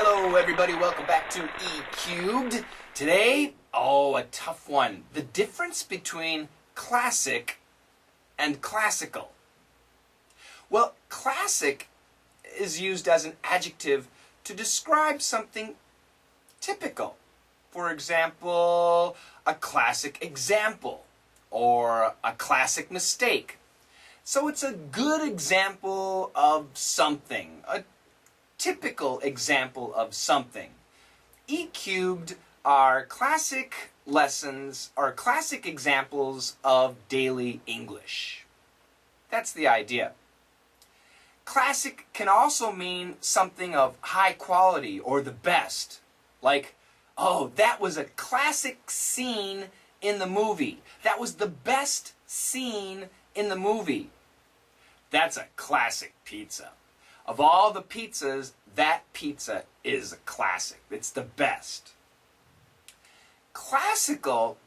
Hello everybody, welcome back to E Cubed. Today, a tough one. The difference between classic and classical. Well, classic is used as an adjective to describe something typical. For example, a classic example or a classic mistake. So it's a good example of something, a typical example of something. E Cubed are classic lessons, or classic examples of daily English. That's the idea. Classic can also mean something of high quality or the best. Like, oh, that was a classic scene in the movie. That was the best scene in the movie. That's a classic pizza. Of all the pizzas, that pizza is a classic. It's the best. Classical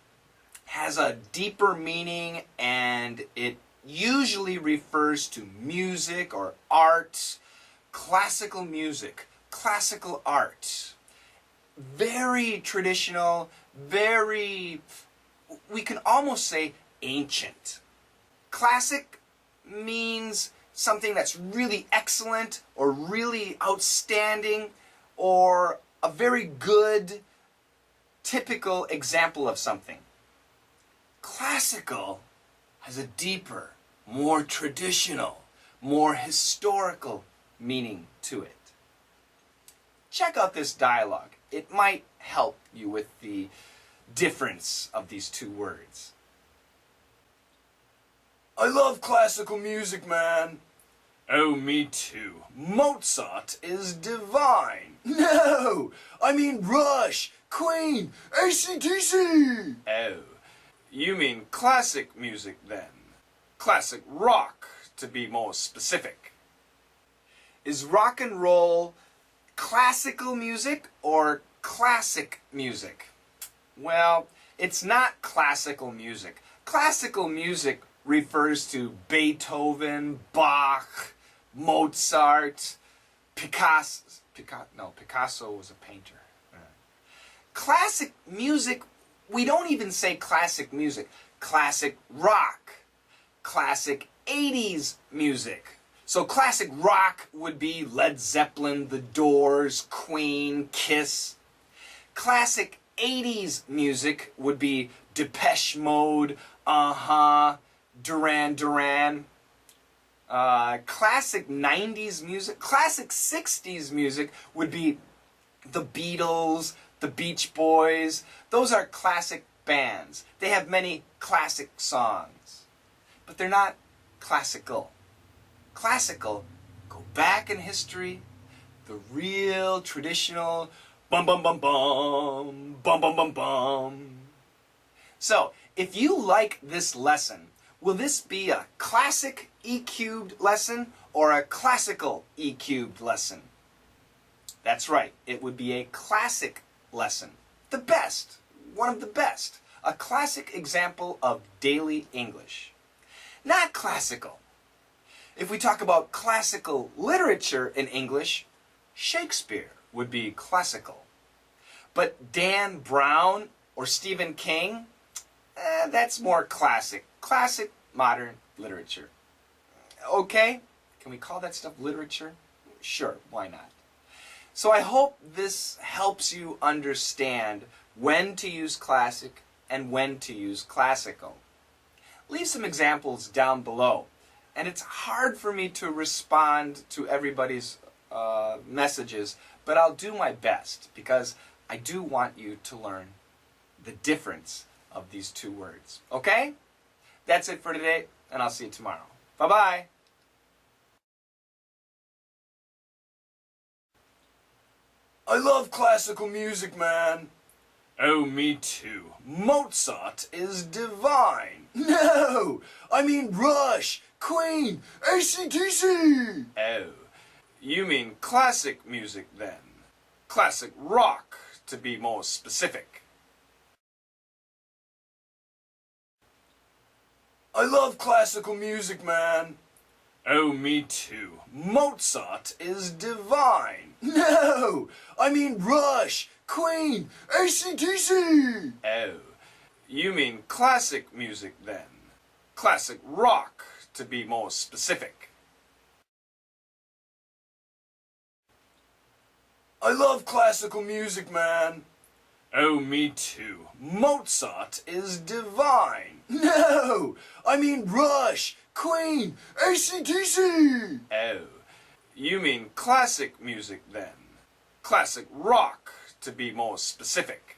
has a deeper meaning, and it usually refers to music or art. Classical music, classical art. Very traditional, we can almost say ancient. Classic means something that's really excellent or really outstanding or a very good, typical example of something. Classical has a deeper, more traditional, more historical meaning to it. Check out this dialogue. It might help you with the difference of these two words. I love classical music, man. Oh, me too. Mozart is divine. No! I mean Rush, Queen, AC/DC! Oh, you mean classic music then. Classic rock, to be more specific. Is rock and roll classical music or classic music? Well, it's not classical music. Classical music refers to Beethoven, Bach, Mozart, Picasso was a painter. Classic music, we don't even say classic music. Classic rock, classic 80s music. So classic rock would be Led Zeppelin, The Doors, Queen, Kiss. Classic 80s music would be Depeche Mode, Duran Duran. Classic 90s music, classic 60s music would be the Beatles, the Beach Boys. Those are classic bands. They have many classic songs, but they're not classical. Classical, go back in history, the real traditional bum bum bum bum, bum bum bum bum. So, if you like this lesson, will this be a classic E Cubed lesson or a classical E Cubed lesson? That's right, it would be a classic lesson. The best, one of the best. A classic example of daily English. Not classical. If we talk about classical literature in English, Shakespeare would be classical. But Dan Brown or Stephen King, that's more classic. Classic modern literature. Okay? Can we call that stuff literature? Sure, why not? So I hope this helps you understand when to use classic and when to use classical. Leave some examples down below. And it's hard for me to respond to everybody's messages, but I'll do my best because I do want you to learn the difference of these two words. Okay? That's it for today, and I'll see you tomorrow. Bye-bye. I love classical music, man. Oh, me too. Mozart is divine. No! I mean Rush, Queen, AC/DC! Oh, you mean classic music then. Classic rock, to be more specific. I love classical music, man. Oh, me too. Mozart is divine. No, I mean Rush, Queen, AC/DC. Oh, you mean classic music then. Classic rock, to be more specific. I love classical music, man. Oh, me too. Mozart is divine. No, I mean Rush, Queen, AC/DC. Oh, you mean classic music then. Classic rock, to be more specific.